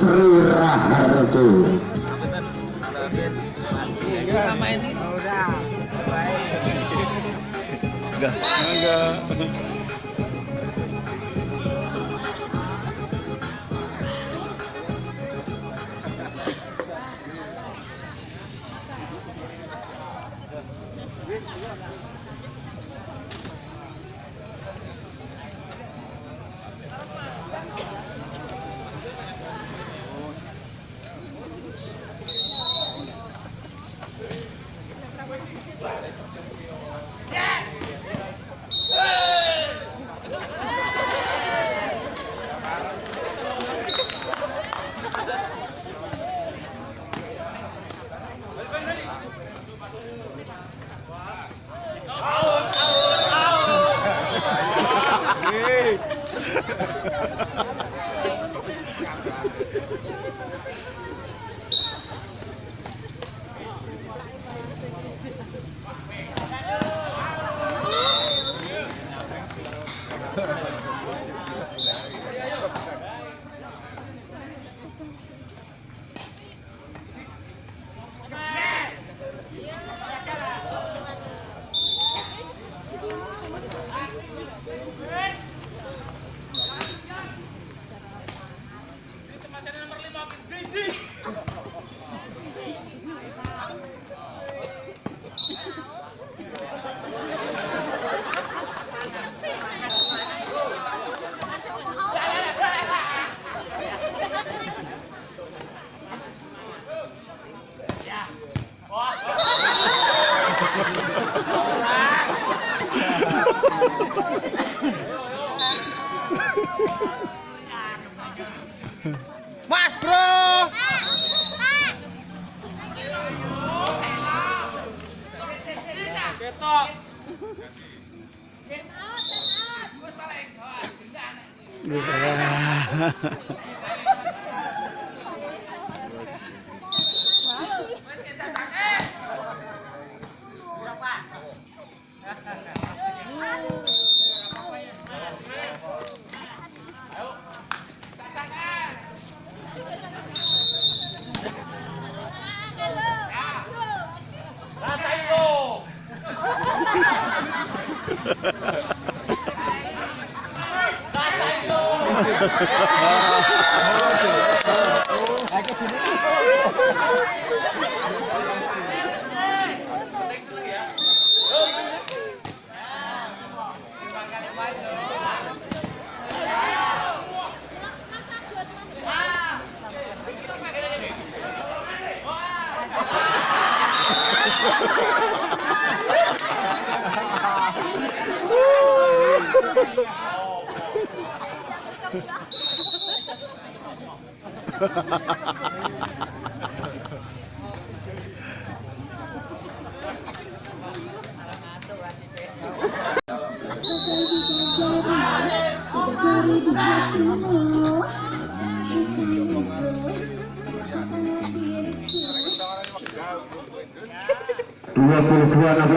Sri Raharjo. Enggak. Mas bro. Ketok.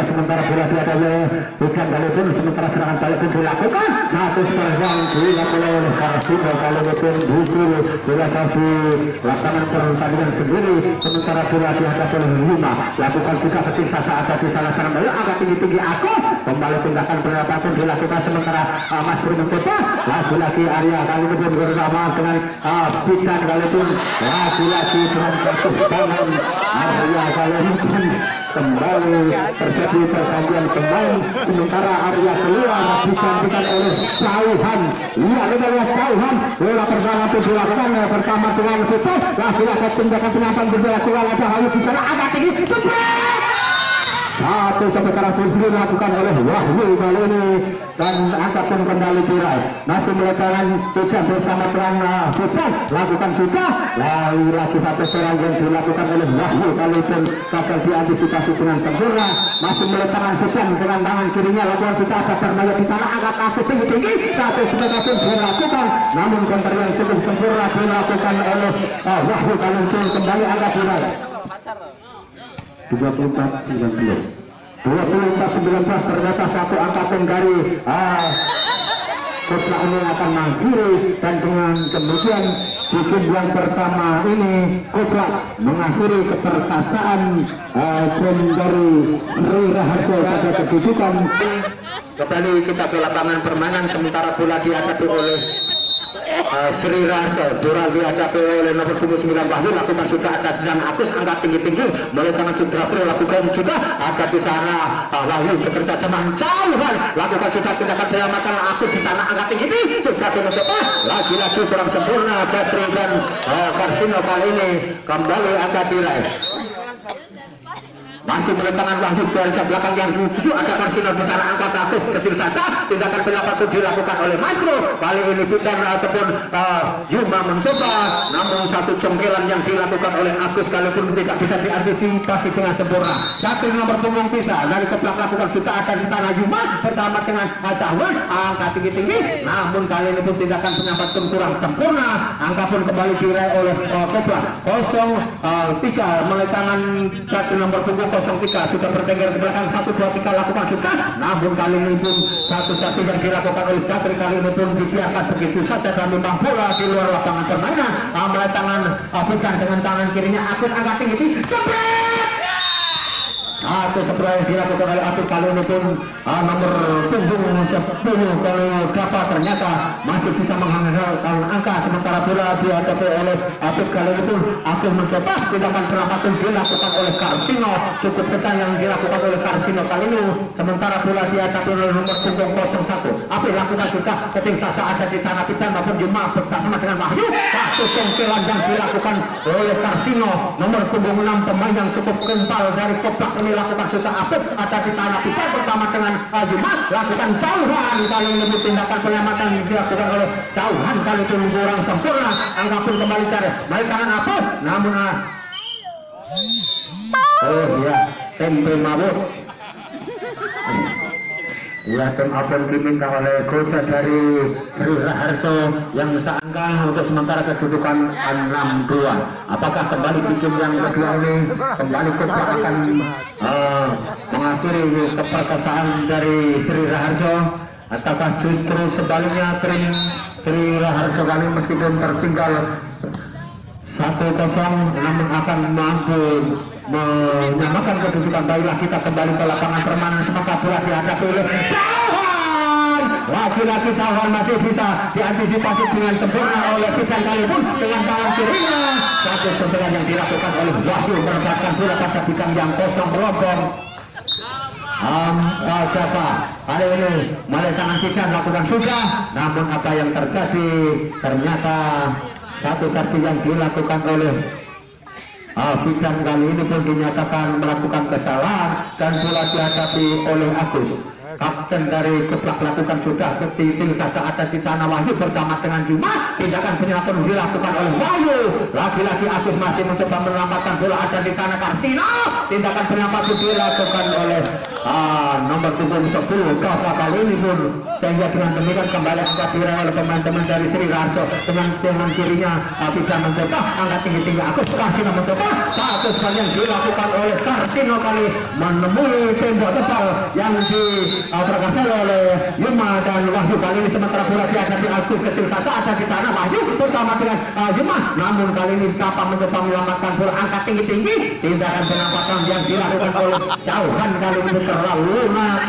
Sementara bola diadanya bukan kali pun sementara serangan balik pun dilakukan satu serangan dilakukan oleh Karsino kali pun gugur bola kaki lapangan pertandingan sendiri sementara bola dihadapi oleh Lima lakukan juga kesiksa saat di salah kanan bola agak tinggi aku kembali tindakan berapa pun dilakukan sementara Mas Bro mencoba lagi Arya kali pun bersama dengan Bidan kali pun lagi serang satu tangan Arya kali pun kembali terjadi pergantian pemain sementara Arya keluar digantikan oleh Jauhan. Iya kita lihat Jauhan bola pertama itu dilakukan bersama dengan Vitor lagi tindakan penyampaian berbola keluar ada Hayu di sana agak tinggi cepat satu sementara pun dilakukan oleh Wahyu kali ini dan angkatan kembali tirai masih meletakkan tidak bersama dengan Vitor lakukan juga lagi satu serang yang dilakukan oleh Wahyu kali pun kasar diantisipasi dengan sempurna masih meletakkan Vitor dengan tangan kirinya lakukan juga ada Darmaya di sana angkat kasus tinggi satu sementara pun dilakukan namun counter yang cukup sempurna dilakukan oleh Wahyu kali pun kembali angkat tirai 24-19 ternyata satu angkatan dari Kota ini akan mangkiri dan dengan kemudian bikin yang pertama ini Kopla mengakhiri keperkasaan tim dari Sri Raharjo pada kedudukan. Kembali kita ke lapangan permainan, sementara bola dihadapi oleh Sri Raharjo. Bola dihadapi oleh nomor 19 Wahyu, lakukan sudah ada di sana Agus, angkat tinggi-tinggi mulai tangan Sudra Pro, lakukan sudah ada di sana Wahyu bekerja sama jauhan, lakukan sudah tindakan penyelamatan Agus di sana, angkat tinggi sudah mencoba lagi-lagi kurang sempurna Petri dan Karsino. Kali ini kembali angkat diraih, masih tangan Wahyu dari belakang yang tuju, ada Karsino di sana, angkat Agus kecil saja, tindakan penyelamatan dilakukan oleh Maestro. Kali ini bukan ataupun Yuma mencoba, namun satu congkelan yang dilakukan oleh Agus sekalipun tidak bisa diantisipasi dengan sempurna. Satu nomor punggung bisa dari keblak lakukan sudah ada di sana Yuma bersama dengan Cawan, angkat tinggi-tinggi, namun kali ini pun tindakan penyelamatan kurang sempurna. Angka pun kembali diraih oleh Kopla 03 mulai tangan satu nomor punggung 03 sudah bertengger ke belakang 1, 2, 3 lakukan sudah, namun kali ini pun satu-satu yang dilakukan oleh Jatri kali ini pun dibiarkan begitu saja dan memang bola di luar lapangan permainan. Mulai tangan bukan dengan tangan kirinya Agus, angkat tinggi jebret. Satu sebenarnya dilakukan oleh Agus kali ini pun nomor punggung 10 kalau dapat ternyata masih bisa menghasilkan angka, sementara bola dihadapi oleh Agus kali ini pun Agus mencoba tindakan penyelamatan dilakukan oleh Karsino, cukup kesan yang dilakukan oleh Karsino kali ini, sementara bola dihadapi oleh nomor punggung 01 Agus lakukan sudah keting saja ada di sana Pitan maupun Juma bersama dengan Wahyu, satu congkelan yang dilakukan oleh Karsino nomor punggung 6 pemain yang cukup kental dari Koplak ini, lakukan sudah Apik ada di sana Pitan bersama dengan Juma, lakukan jauhan kali ini tindakan penyelamatan dilakukan oleh jauhan kali itu kurang sempurna. Angka pun kembali cari baik tangan Apik, namun oh iya tempe mabuk ya, tim Apik diminta oleh coach dari Sri Raharjo yang seangka untuk sementara kedudukan 6-2. Apakah kembali bikin yang kedua ini kembali coach akan mengakhiri keperkasaan dari Sri Raharjo, ataukah justru sebaliknya tim Sri Raharjo kali meskipun tertinggal 1-0 namun akan mampu menyamakan kedudukan. Baiklah kita kembali ke lapangan permainan, sementara bola dihadapi oleh Cawan. Lagi-lagi Cawan masih bisa diantisipasi dengan sempurna oleh Pitan kali pun dengan tangan kirinya. Satu sentuhan yang dilakukan oleh Wahyu merebutkan bola pada Pitan yang kosong berobong. Siapa kali ini mulai tangan Pitan lakukan sudah, namun apa yang terjadi ternyata satu servis yang dilakukan oleh Pitan kali ini pun dinyatakan melakukan kesalahan dan bola dihadapi oleh Agus. Kapten dari Koplak lakukan sudah ketinggal saja ada di sana Wahyu bersama dengan Juma, tindakan penyelapan dilakukan oleh Wahyu. Lagi-lagi Agus masih mencoba menyelamatkan bola, ada di sana Karsino, tindakan penyelapan dilakukan oleh nomor punggung 10 Kava kali ini pun, sehingga dengan demikian kembali angkat diraih oleh pemain-pemain dari Sri Raharjo dengan tangan kirinya bisa mencoba angkat tinggi-tinggi Agus. Karsino mencoba satu sekali yang dilakukan oleh Karsino kali menemui tembok tebal yang diperkasai oleh Yuma dan Wahyu kali ini, sementara bola dihadapi Agus kecil saja ada di sana Wahyu bersama dengan Yuma, namun kali ini Kapa mencoba menyelamatkan bola, angkat tinggi-tinggi, tindakan penempatan yang dilakukan oleh jauhan kali ini terlalu lunak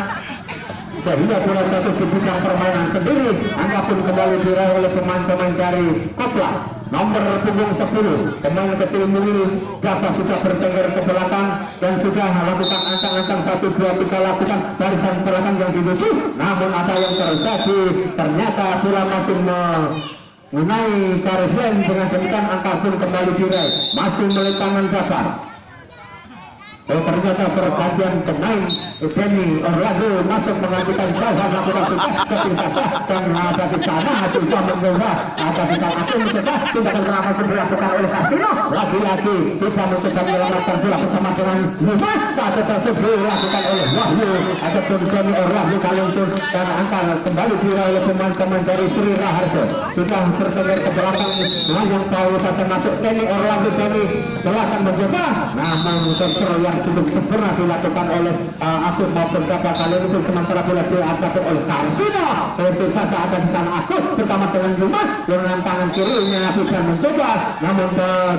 sehingga bola jatuh di bidang permainan sendiri. Angka pun kembali diraih oleh pemain-pemain dari Kopla nomor punggung 10 pemain kecil ini. Gava sudah bertengger ke belakang dan sudah melakukan ancang-ancang 1, 2, 3 lakukan barisan belakang yang dituju, namun apa yang terjadi ternyata bola masih mengenai garis lain. Dengan demikian angka pun kembali diraih masih melalui tangan Gava. Ternyata pergantian pemain Benny Orlando masuk menggantikan jauhan, lakukan sudah ketinggalan dan ada di sana juga mencoba ada di sana pun mencoba tindakan serangan dilakukan oleh Karsino. Lagi-lagi kita mencoba menyelamatkan bola bersama dengan Yuma, satu-satu dilakukan oleh Wahyu ataupun Benny Orlando kali itu, dan angka kembali diraih oleh pemain-pemain dari Sri Raharjo. Sudah bertengger ke belakang yang tahu saja masuk Benny Orlando. Benny belakang mencoba, namun kontrol yang cukup sempurna dilakukan oleh aku maupun kapal kali ini sementara bola diangkat oleh Karsino. Itu saja ada di sana aku bersama dengan Juma dengan tangan kirinya bisa mencoba, namun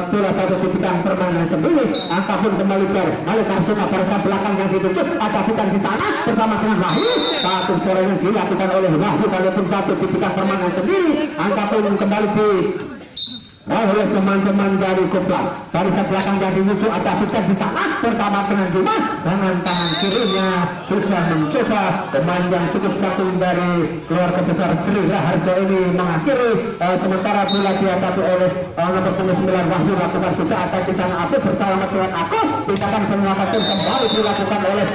bola satu tipikan permainan sendiri. Angka pun kembali oleh Karsino pada saat belakang yang ditutup ada bukan di sana bersama dengan Wahyu. Satu bola yang dilakukan oleh Wahyu kalaupun satu tipikan permainan sendiri. Angka pun kembali di oleh teman-teman dari Kopla. Dari belakang dari musuh ada kita di sana pertama dengan Juma dengan tangan kirinya sudah mencoba pemain yang cukup satu dari keluarga besar Sri Raharjo ini mengakhiri sementara bola dihadapi oleh nomor 9 Wahyu lakukan juga ada di sana aku bersama dengan aku tindakan penyelamatkan kembali dilakukan oleh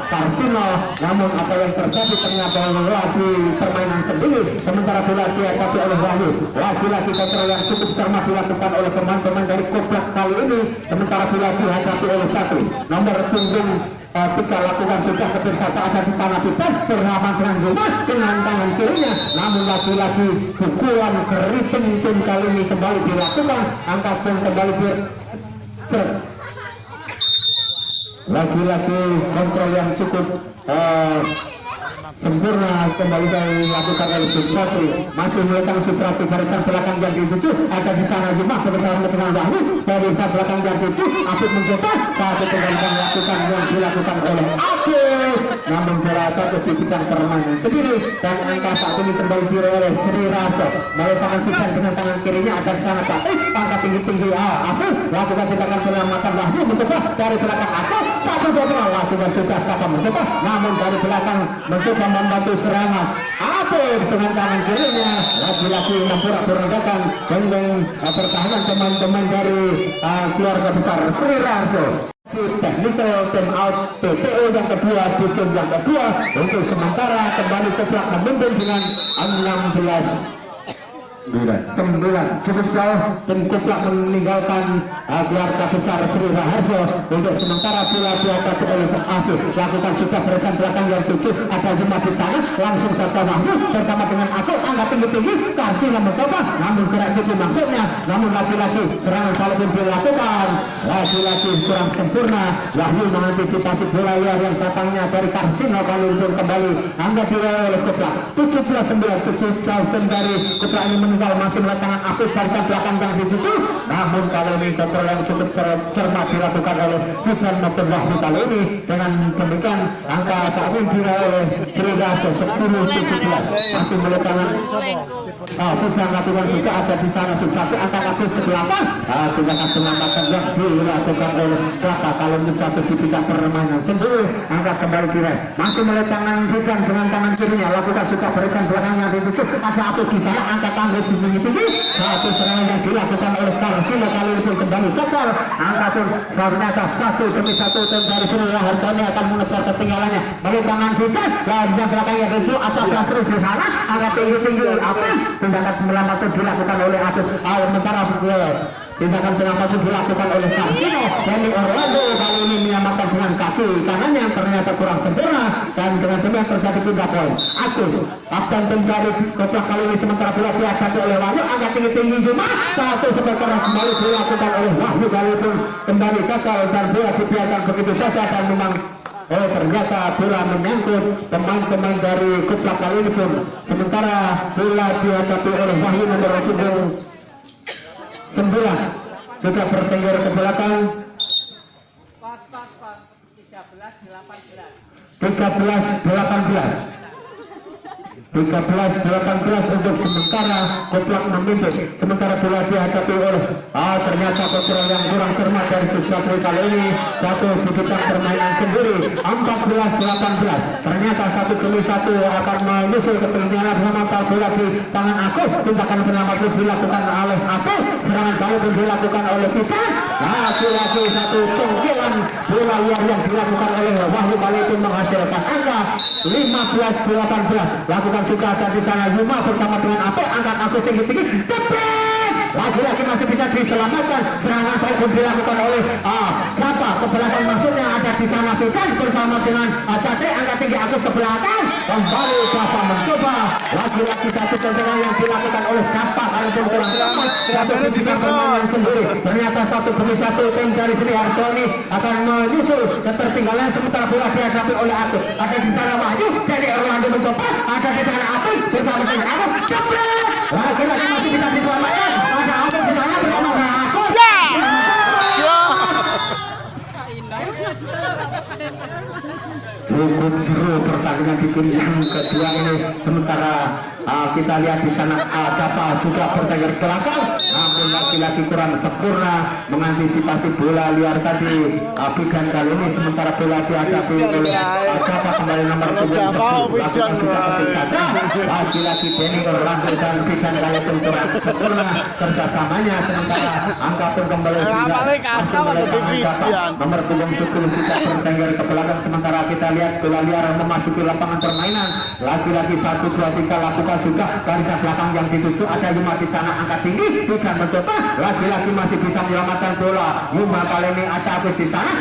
Karsino, namun apa yang terjadi ternyata lagi permainan sendiri sementara bola dihadapi oleh Wahyu lagi-lagi kontrol yang cukup cermat dilakukan oleh teman-teman dari Kopla kali ini sementara bola dihadapi oleh satu nomor punggung kita lakukan sudah kebiasaan ada di sana kita bersama dengan Juma dengan tangan kirinya, namun lagi-lagi pukulan keriting tim kali ini kembali dilakukan. Angka pun kembali lagi-lagi kontrol yang cukup sempurna kembali dilakukan oleh Suprati. Masih meletakkan Suprati barisan belakang yang itu ada di sana Juma bersama dengan Wahyu dari belakang yang itu Afif mencoba satu kembalikan lakukan yang dilakukan oleh Afif, namun bola satu tipikan permainan sendiri dan angka saat ini kembali diri oleh Sri Raharjo meletakkan pikan dengan tangan kirinya ada di sana Pak angkat tinggi-tinggi Afif lakukan tindakan penyelamatan Wahyu mencoba dari belakang Afif satu dua lakukan sudah kakak mencoba, namun dari belakang mencoba membantu serangan Afif dengan tangan kirinya lagi-lagi memporak-porandakan dengan pertahanan teman-teman dari keluarga besar Sri Raharjo. Technical time out TPO yang kedua di game yang kedua untuk sementara kembali Kopla memimpin dengan 9 cukup jauh tim Kopla meninggalkan keluarga besar Sri Raharjo untuk sementara bola dihadapi oleh Afif lakukan juga barisan belakang yang 7 ada Juma di sana langsung saja Wahyu bersama dengan aku angkat tinggi-tinggi Karsino mencoba namun gerak itu maksudnya, namun lagi-lagi serangan kalaupun dilakukan lagi-lagi kurang sempurna. Wahyu mengantisipasi bola liar yang datangnya dari Karsino kali untuk kembali angkat diri oleh Kopla 17-9 7 jauh tim dari Kopla ini meninggal masih meletakkan Afif barisan belakang yang ditutup, namun kali ini kontrol yang cukup cermat dilakukan oleh Fitran maupun Wahyu kali ini dengan demikian angka saat ini diraih oleh Sri Raharjo 10-17 masih meletakkan Fitran lakukan juga ada di sana subsatu angka Afif ke belakang tindakan penyelamatan yang dilakukan oleh Kelapa kalau mencapai tipikan permainan sendiri angka kembali diraih masih meletakkan Fitran dengan tangan kirinya lakukan juga barisan belakang yang ditutup ada Afif di sana angka tangguh tinggi-tinggi satu serangan yang dilakukan oleh Karsino kali ini kembali gagal. Angka pun ternyata 1 demi 1 tim dari Sri Raharjo ini akan mengejar ketinggalannya melalui tangan kita dan yang belakang yang itu asal terus di sana angka tinggi-tinggi Afif tindakan penyelamatan dilakukan oleh Afif sementara tindakan penyelamatan dilakukan oleh Karsino Danny Orlando kali ini menyelamatkan dengan kaki kanannya yang ternyata kurang sempurna dan dengan demikian terjadi pindah poin. Agus kapten tim dari Kopla kali ini sementara bola dihadapi oleh Wahyu angkat tinggi-tinggi Juma satu sementara kembali dilakukan oleh Wahyu kali itu kembali gagal dan bola dibiarkan begitu saja dan memang ternyata bola menyangkut teman-teman dari Kopla kali ini pun sementara bola dihadapi oleh Wahyu nomor punggung 9 sudah bertengger ke belakang 13-18 untuk sementara Kopla memimpin sementara bola dihadapi oleh ternyata kontrol yang kurang cermat dari Suprati kali ini satu tipikan permainan sendiri 14-18 ternyata 1 demi 1 akan menyusul ketinggalan menempel bola di tangan aku tindakan penyelamatan dilakukan oleh aku serangan balik dilakukan oleh kita lagi-lagi satu congkelan bola liar yang dilakukan oleh Wahyu kali itu menghasilkan angka 15-18 lakukan juga ada di sana Juma bersama dengan Afif angkat aku tinggi-tinggi cepet lagi-lagi masih bisa diselamatkan. Serangan pun dilakukan oleh siapa ke belakang, maksudnya ada di sana Fikan bersama dengan Cate, angkat tinggi Agus ke belakang. Kembali Kappa mencoba lagi-lagi satu tendangan yang dilakukan oleh Kappa kalaupun kurang tepat. Satu permainan sendiri. Ternyata satu demi satu tim dari Sri Hartoni akan menyusul ketertinggalan, sementara bola dihadapi oleh Agus. Ada di sana Wahyu dari Orlando mencoba, ada di sana Agus bersama dengan Agus. Jebret! Lagi-lagi masih bisa diselamatkan. Ada Agus di sana bersama dengan Agus. Cukup seru pertandingan di game yang kedua ini. Sementara kita lihat di sana Kappa juga bertengger ke belakang, namun lagi-lagi kurang sempurna mengantisipasi bola liar tadi. Pikan kali ini sementara bola dihadapi oleh Kappa kembali nomor 7 lagi-lagi Denny Orlando dan Pikan kali itu kurang sempurna kerjasamanya. Sementara angka pun kembali nomor 10 kita bertengger ke belakang. Sementara kita lihat bola liar memasuki lapangan permainan. Lagi-lagi 1, 2, 3 lakukan juga garis belakang yang dituju. Ada Yuma di sana angkat tinggi, Pikan mencoba lagi-lagi masih bisa menyelamatkan bola. Yuma kali ini ada Agus di sana.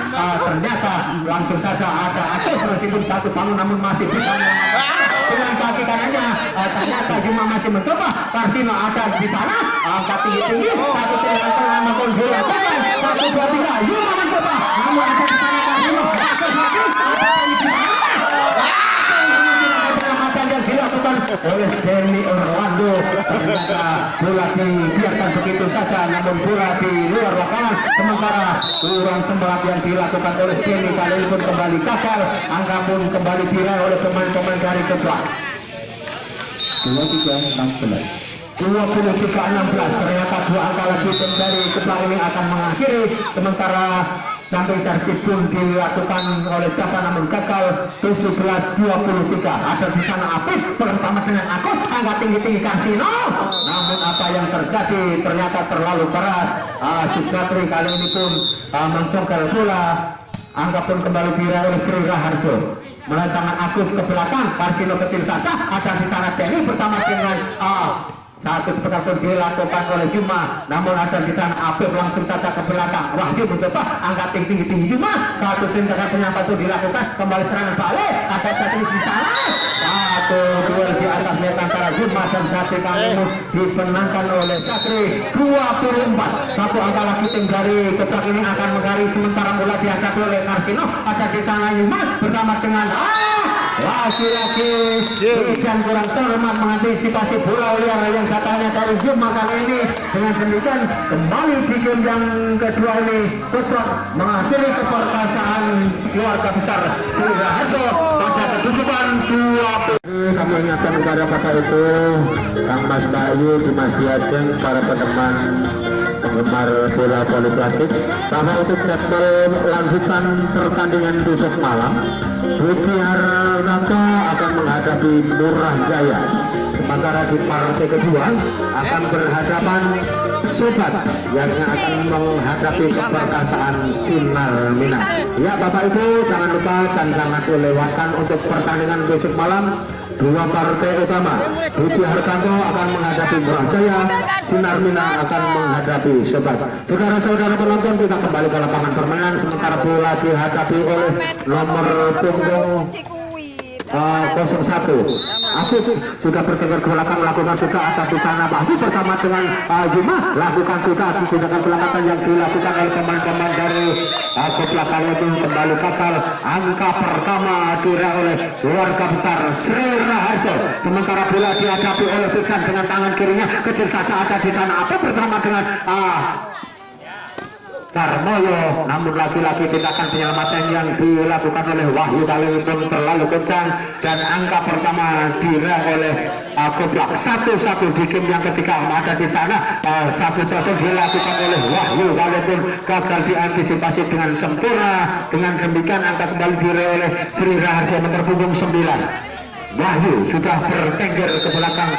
Ternyata langsung saja ada Agus meskipun satu bangun namun masih bisa menyelamatkan dengan kaki kanannya. Ternyata Yuma masih mencoba. Karsino ada di sana angkat tinggi-tinggi, satu tendangan tengah namun dilakukan. 1, 2, 3 Yuma mencoba namun ada di sana Karsino. Yang dilakukan oleh Denny Orlando. Ternyata bola dibiarkan begitu saja, namun bola di luar lapangan. Sementara kurang tempat yang dilakukan oleh Denny kali ini pun kembali gagal. Angka pun kembali diraih oleh pemain-pemain dari Kepla. 23-16. Ternyata dua angka lagi tim dari Kepla ini akan mengakhiri. Sementara sampai tertib pun dilakukan oleh Kappa namun gagal. 17-23. Ada di sana Apip bersama dengan Agus angkat tinggi-tinggi Karsino. Namun apa yang terjadi ternyata terlalu keras. Sukatri kali ini pun mencongkel bola. Angka pun kembali diraih oleh Sri Raharjo. Melentangan Agus ke belakang, Karsino kecil saja. Ada di sana Denny bersama dengan satu sepekan pun dilakukan oleh Yuma, namun ada di sana Apip langsung saja ke belakang. Wahyu mencoba angkat tinggi-tinggi Yuma, satu tindakan penyampai pun dilakukan. Kembali serangan balik, ada satu di sana. Satu duel di atas net antara Yuma dan Satri kali ini dimenangkan oleh Satri 24. Satu angka lagi tim dari Keprak ini akan menggaris, sementara bola dihadapi oleh Karsino. Ada di sana Yuma bersama dengan lagi-lagi Pikan kurang cermat mengantisipasi bola liar yang katanya dari Yuma kali ini. Dengan demikian kembali di game yang kedua ini Keprak mengakhiri keperkasaan keluarga besar Sri Raharjo pada kedudukan 20. Kami ingatkan kepada Bapak itu Kang Mas Bayu, Dimas Diajeng, para peneman penggemar bola voli plastik, sama untuk jadwal lanjutan pertandingan besok malam. Budi Hartanto akan menghadapi Murah Jaya. Sementara di partai kedua akan berhadapan Sobat yang akan menghadapi keperkasaan Sinar Minang. Ya Bapak Ibu, jangan lupa dan jangan lewatkan untuk pertandingan besok malam. Dua partai utama, Budi Hartanto akan menghadapi Murah Jaya, Sinar Minang akan menghadapi Sobat. Saudara-saudara penonton, kita kembali ke lapangan permainan. Sementara bola dihadapi oleh nomor punggung 01. Aku sudah bertengger ke belakang, lakukan juga atas di sana Wahyu bersama dengan Yuma, lakukan juga tindakan pelanggaran yang dilakukan oleh pemain-pemain dari Kepla kali itu kembali gagal. Angka pertama diraih oleh keluarga besar Sri Raharjo. Sementara bola dihadapi oleh Pikan dengan tangan kirinya, kecil saja ada di sana apa bersama dengan Darmoyo, namun lagi-lagi tindakan penyelamatan yang dilakukan oleh Wahyu kali ini pun terlalu kencang dan angka pertama diraih oleh Kepla. 1-1 di game yang ketiga ada di sana. 1-1 dilakukan oleh Wahyu kali pun gagal diantisipasi dengan sempurna. Dengan demikian angka kembali diraih oleh Sri Raharjo nomor punggung 9. Wahyu sudah bertengger ke belakang.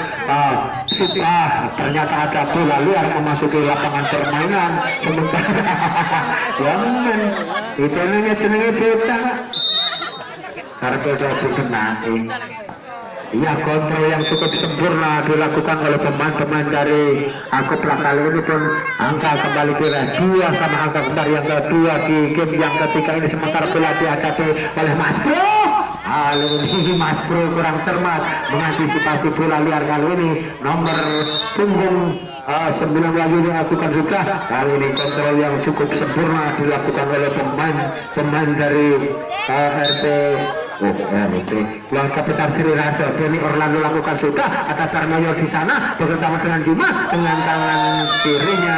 Ternyata ada bola liar memasuki lapangan permainan. Sementara jangan itu nanya jenenge beta karena sudah dikenai Ya, kontrol yang cukup sempurna dilakukan oleh pemain-pemain dari Kopla. Kali ini pun angka kembali kira 2 sama angka kembar yang kedua di game yang ketiga ini, sementara bola dihadapi oleh Mas Bro. Kali ini Mas Bro kurang cermat mengantisipasi bola liar. Kali ini nomor punggung 9 lagi dilakukan juga. Kali ini kontrol yang cukup sempurna dilakukan oleh pemain dari RT Langkah besar Sri Raja. Ini Orlando lakukan sudah atas Tarmoyo di sana bersama dengan Juma, dengan tangan kirinya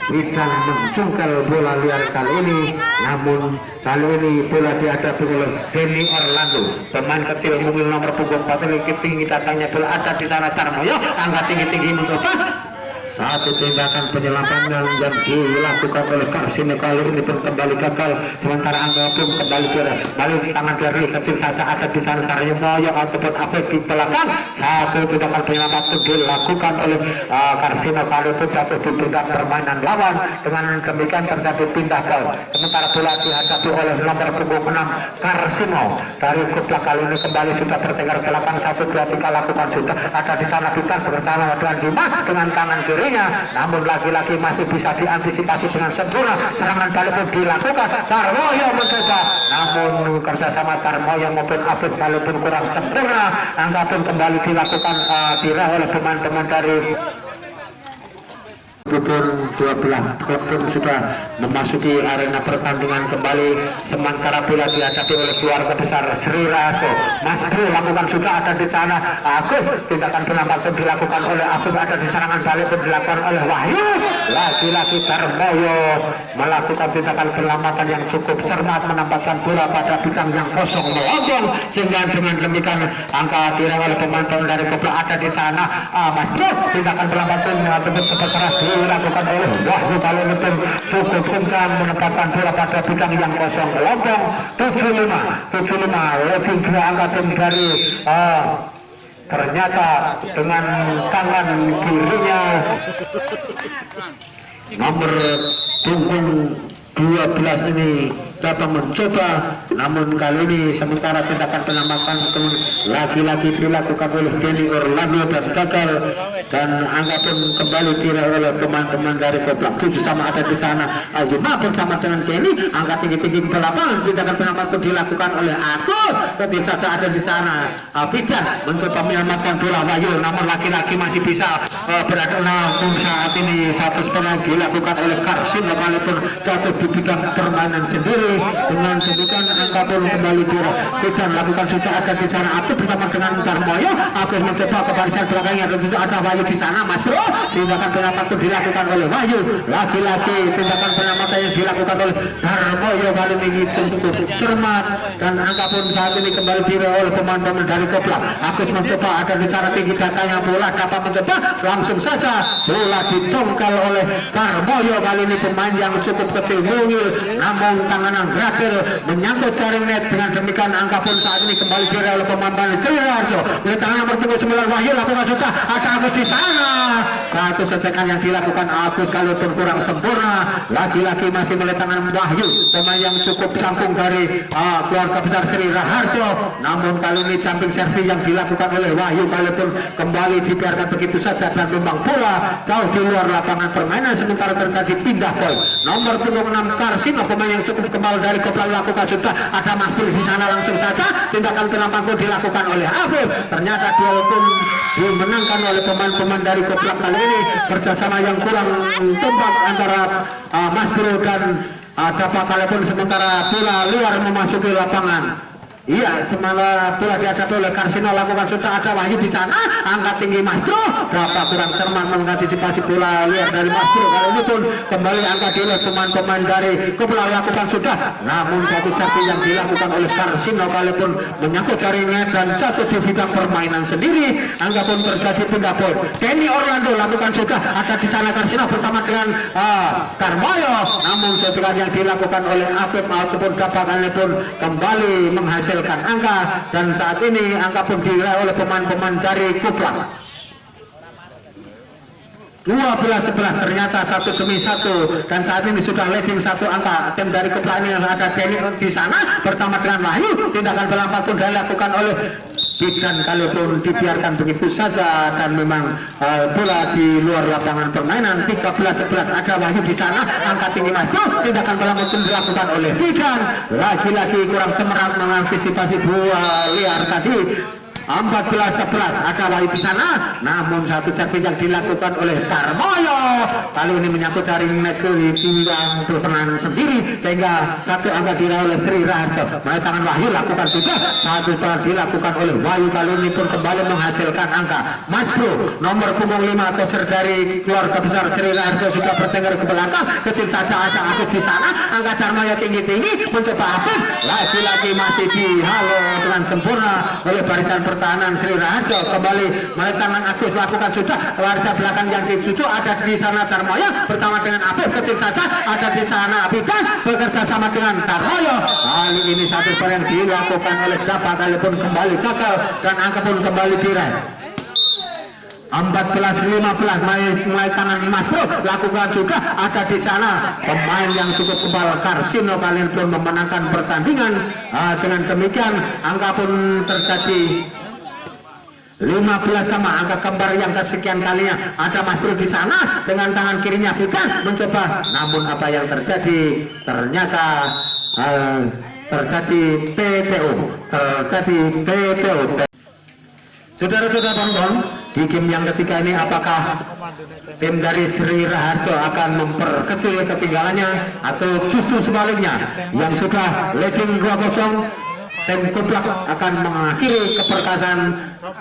Wican mencungkel bola liar kali ini. Namun kali ini bola dihadapi oleh Denny Orlando, pemain kecil mungil nomor punggung 4 ini. Tinggi datangnya bola ada di sana Tarmoyo, angkat tinggi-tinggi mencoba satu tindakan penyelaman yang dilakukan oleh Karsino. Kali ini pun kembali gagal, sementara angka pun kembali beres. Balik tangan dari kecil saja ada di sana Tarmoyo ataupun apa di belakang. Satu tindakan penyelaman pun dilakukan oleh Karsino. Kali itu jatuh di bidang permainan lawan. Dengan demikian terjadi pindah gol. Sementara bola dihadapi oleh nomor punggung 6 Karsino dari Kopla. Kali ini kembali sudah terdengar belakang 1, 2, 3 lakukan sudah ada di sana Bitan bersama dengan Juma dengan tangan kiri. Namun lagi-lagi masih bisa diantisipasi dengan sempurna. Serangan balik pun dilakukan. Tarmoyo mencoba, namun kerjasama Tarmoyo maupun Afif kali pun kurang sempurna. Angka pun kembali dilakukan diraih oleh pemain-pemain dari pun 12 klub pun sudah memasuki arena pertandingan kembali, sementara bola dihadapi oleh keluarga besar Sri Raso. Mas Bro lakukan sudah ada di sana Agus, tindakan penambahan dilakukan oleh Agus, ada di serangan balik pun dilakukan oleh Wahyu. Lagi-lagi Tarmoyo melakukan tindakan penyelamatan yang cukup cermat, menempatkan bola pada bidang yang kosong melonggong, sehingga dengan demikian angka diraih oleh pemain dari Kopla ada di sana. Mas Bro tindakan penyelamatan sebesar dilakukan oleh Wahyu. Kali ini pun cukup kencang menempatkan bola pada bidang yang kosong melonggong. 75 lebih dua angka dari ternyata dengan tangan kirinya nomor punggung 12 ini dapat mencoba, namun kali ini sementara tindakan penambahan lagi-lagi dilakukan oleh Denny Orlando dan gagal, dan angka pun kembali diraih oleh pemain-pemain dari Kopla. 7 sama ada di sana Juma bersama dengan Denny, angka tinggi-tinggi ke lapangan, tindakan penambahan pun dilakukan oleh Agus. Ketika saja ada di sana Bidan mencoba menyelamatkan bola Wahyu, namun lagi-lagi masih bisa berada. Namun saat ini satu setengah dilakukan oleh Karsin, walaupun jatuh di bidang permainan sendiri. Dengan demikian angka pun kembali Bidan lakukan sudah ada di sana Abdul bersama dengan Tarmoyo. Abdul mencoba ke barisan belakangnya dan juga ada Wahyu di sana. Mas Bro tindakan penyelamatan itu dilakukan oleh Wahyu. Lagi-lagi tindakan penyelamatan yang dilakukan oleh Tarmoyo kali ini cukup cermat, dan angka pun saat ini kembali diraih oleh pemain-pemain dari Kopla. Agus mencoba ada di sana tinggi datanya bola dapat mencoba langsung saja bola dicongkel oleh Tarmoyo. Kali ini pemain yang cukup kecil mungil, namun tangan berakhir menyangkut jaring net. Dengan demikian angka pun saat ini kembali diraih oleh pemain Sri Rajo. Oleh tangan nomor 9 Wahyu lakukan sudah ada Agus di sana. Satu setekan yang dilakukan Agus kali pun kurang sempurna. Lagi-lagi masih oleh tangan Wahyu, pemain yang cukup campung dari keluarga besar Sri Raharjo. Namun kali ini jumping servis yang dilakukan oleh Wahyu kali pun kembali dibiarkan begitu saja dan tumbang bola jauh di luar lapangan permainan, sementara terjadi pindah poin. Nomor punggung 6 Karsino, pemain yang cukup kembali dari Kopla lakukan sudah ada Mahfud di sana, langsung saja tindakan penambahan dilakukan oleh Afif. Ternyata duel pun dimenangkan oleh pemain-pemain dari Kopla kali ini, kerjasama yang kurang tumbang antara Mas Bro dan dapat kali pun sementara bola luar memasuki lapangan. Iya, semangat bola dihadapi oleh Karsino lakukan sudah ada Wahyu di sana, angkat tinggi Mas Bro, berapa kurang cermat mengantisipasi bola liar dari Mas Bro. Kali ini pun kembali angkat oleh pemain-pemain dari Kopla lakukan sudah, namun satu servis yang dilakukan oleh Karsino kali pun menyangkut jaringnya dan jatuh di bidang permainan sendiri. Angka pun terjadi pindah poin. Denny Orlando lakukan sudah ada di sana Karsino bersama dengan Tarmoyo, namun setelah yang dilakukan oleh Afif ataupun dapatannya pun kembali menghasilkan angka, dan saat ini angka pun diraih oleh pemain-pemain dari Kopla. 12-11 ternyata 1-1, dan saat ini sudah leading 1 angka. Tim dari Kopla ini ada Denny di sana bersama dengan Wahyu. Tindakan berlambat pun dilakukan oleh Pikan kali pun dibiarkan begitu saja dan memang bola di luar lapangan permainan 13-11 ada Wahyu di sana angkat tinggi maju tindakan bola muncul dilakukan oleh Pikan lagi-lagi kurang semerang mengantisipasi bola liar tadi 14-11 ada Wahyu di sana namun satu servis yang dilakukan oleh Sarmoyo kali ini menyangkut jaring net ditimbang berperan sendiri sehingga satu angka diraih oleh Sri Raharjo mulai tangan Wahyu lakukan juga satu setelah dilakukan oleh Wahyu kali ini pun kembali menghasilkan angka Mas Bro nomor punggung 5 toser dari keluarga besar Sri Raharjo sudah bertengger ke belakang kecil saja ada Afif di sana angka Sarmoyo tinggi-tinggi mencoba Afif lagi-lagi masih dihalo dengan sempurna oleh barisan pertahanan Sri Raharjo kembali mulai tangan Agus lakukan sudah warga belakang yang dituju ada di sana Tarmoyo bersama dengan Afif kecil saja ada di sana Abidan bekerja sama dengan Tarmoyo kali ini satu yang dilakukan oleh siapa kali pun kembali gagal dan angka pun kembali diraih 14-15 mulai tangan Mas Bro lakukan juga ada di sana pemain yang cukup kebal Karsino kalian pun memenangkan pertandingan dengan demikian angka pun terjadi 15 sama angka kembar yang kesekian kalinya ada Mas Bro di sana dengan tangan kirinya Fikan mencoba namun apa yang terjadi ternyata terjadi PTO. Saudara-saudara tonton di game yang ketiga ini apakah tim dari Sri Raharjo akan memperkecil ketinggalannya atau justru sebaliknya yang sudah leading 2-0 tim Kublak akan mengakhiri keperkasaan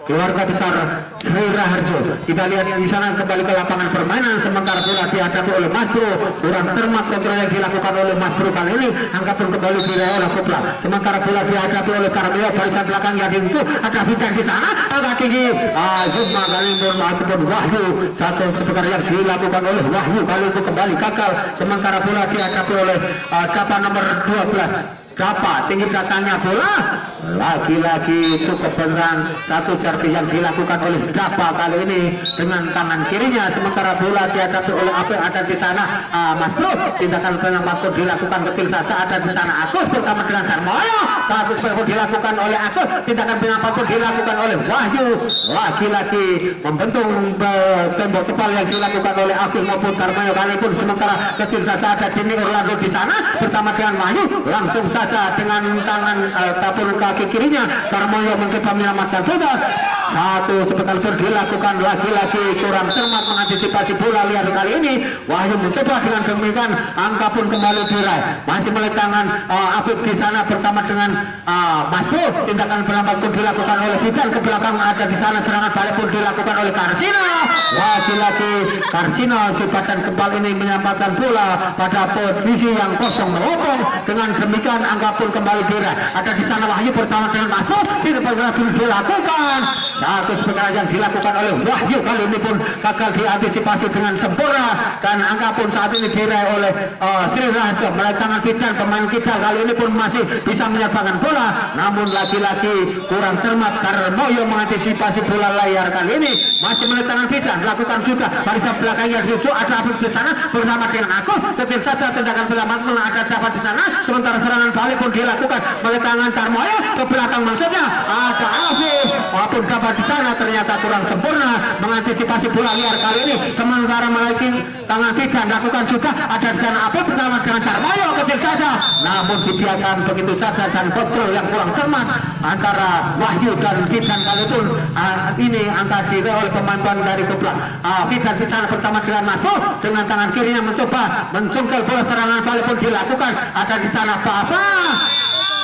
keluarga besar Sri Raharjo. Kita lihat di sana kembali ke lapangan permainan sementara bola dihadapi oleh Mas Bro kurang cermat kontrol yang dilakukan oleh Mas Bro kali ini angka pun kembali diraih oleh Kublak sementara bola dihadapi oleh Karmio barisan belakang yang itu ada Fidan di sana agak tinggi Zuma kali ini ataupun Wahyu satu sebentar yang dilakukan oleh Wahyu kali itu kembali gagal sementara bola dihadapi oleh Dapa nomor 12 Dapa tinggi datangnya bola lagi-lagi cukup beneran satu servis yang dilakukan oleh Dapa kali ini dengan tangan kirinya sementara bola dihadapi oleh apa yang ada di sana Mas Bro tindakan penampak dilakukan kecil saja ada di sana Agus bersama dengan Sarmoyo satu servis dilakukan oleh Agus tindakan penampak dilakukan oleh Wahyu lagi-lagi membentuk tembok tebal yang dilakukan oleh Agus maupun Sarmoyo kali pun sementara kecil saja ada Dini Orlando di sana bersama dengan Wahyu langsung saja dengan tangan tapur kaki kirinya Sarmoyo mencoba menyelamatkan bola satu sebentar pun dilakukan lagi-lagi kurang cermat mengantisipasi bola liar kali ini Wahyu mencoba dengan demikian angka pun kembali diraih masih mulai tangan Afif di sana bersama dengan Mas Bro tindakan penampak pun dilakukan oleh Fidan ke belakang ada di sana serangan balik pun dilakukan oleh Karsino lagi-lagi Karsino si badan kebal ini menyelamatkan bola pada posisi yang kosong melopong dengan demikian angka pun kembali diraih ada di sana Wahyu bersama dengan Mas Bro tidak pernah dilakukan satu sebenarnya yang dilakukan oleh Wahyu kali ini pun gagal diantisipasi dengan sempurna dan angka pun saat ini diraih oleh Sri Raharjo mulai tangan Fidan pemain kita kali ini pun masih bisa menyertakan bola namun lagi-lagi kurang cermat Sarmoyo mengantisipasi bola layar kali ini masih mulai tangan Fidan lakukan juga barisan belakangnya Yusu ada Afif di sana bersama dengan Agus kecil saja tindakan selamat ada dapat di sana sementara serangan balik pun dilakukan oleh tangan Sarmoyo ke belakang maksudnya ada Afif maupun dapat di sana ternyata kurang sempurna mengantisipasi bola liar kali ini sementara melalui tangan Fidan lakukan juga ada di sana Afif bersama dengan Sarmoyo kecil saja namun dibiarkan begitu saja dan kontrol yang kurang cermat antara Wahyu dan Fidan kali pun ini angka diraih oleh pemantauan dari Kublak Fidan di sana bersama dengan Mas Bro dengan tangan kirinya mencoba mencungkel bola serangan balik pun dilakukan ada di sana Papa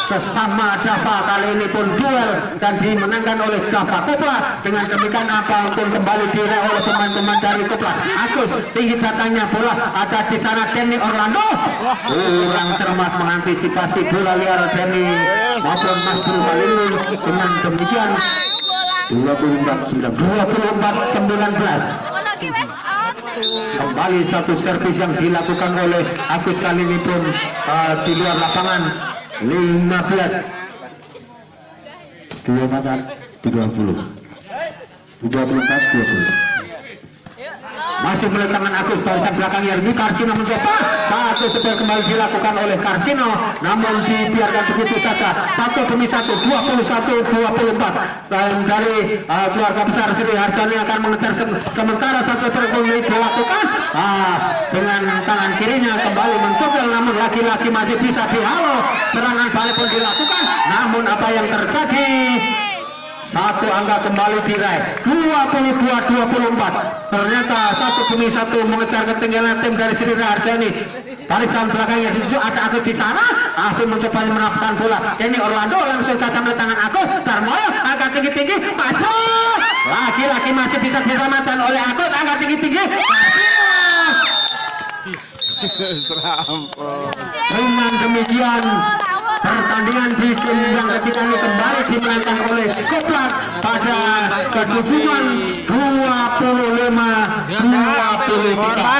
sesama Dapa kali ini pun duel dan dimenangkan oleh Dapa Kublak dengan demikian apa pun kembali diraih oleh teman-teman dari Kublak Agus tinggi datangnya bola ada di sana Denny Orlando kurang cermat mengantisipasi bola liar Denny maupun Mas Bro kali ini dengan demikian 24-19 kembali satu servis yang dilakukan oleh Agus kali ini pun di luar lapangan 15 24 20 24 20 masih mulai tangan Agus barisan belakangnya di Karsino mencoba satu super kembali dilakukan oleh Karsino namun dibiarkan begitu saja 1 demi 1 21-24 dan dari keluarga besar Sri Harjani akan mengejar sementara satu super kembali dilakukan dengan tangan kirinya kembali mencobel namun laki-laki masih bisa dihalau serangan balik pun dilakukan namun apa yang terjadi satu angka kembali diraih 22-24 ternyata 1 demi 1 mengejar ketinggalan tim dari Sri Harjani barisan belakangnya dituju ada Agus di sana Agus mencoba menafkan bola ini Orlando langsung saja melihat tangan Agus Darmoyo agak tinggi-tinggi masuk laki-laki masih bisa diselamatkan oleh Agus agak tinggi-tinggi Serampok. dengan demikian pertandingan di game yang ketiga ini kembali dimenangkan oleh Koplat pada kedudukan 25-23.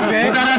Saudara